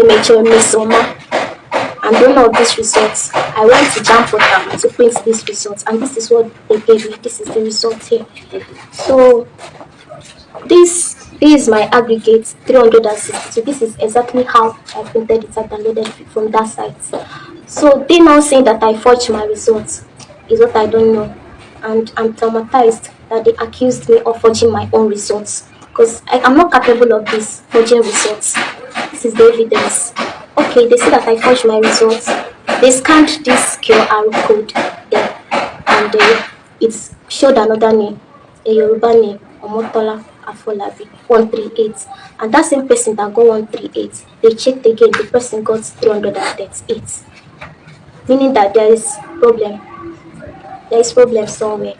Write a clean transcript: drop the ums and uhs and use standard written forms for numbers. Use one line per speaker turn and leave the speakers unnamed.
Ejikeme Joy Mmesoma. And doing all these results, I went to Jamb portal to print these results, and this is what they gave me. This is the result here. So this is my aggregate 362. This is exactly how I printed it and downloaded it from that site. So they now saying that I forged my results is what I don't know, and I'm traumatized that they accused me of forging my own results, because I'm not capable of this forging results. This is the evidence. Okay, they say that I forged my results. They scanned this QR code there, and it showed another name, a Yoruba name, Omotola Afolabi 138, and that same person that got 138, they checked again, the person got 338, meaning that there is problem somewhere.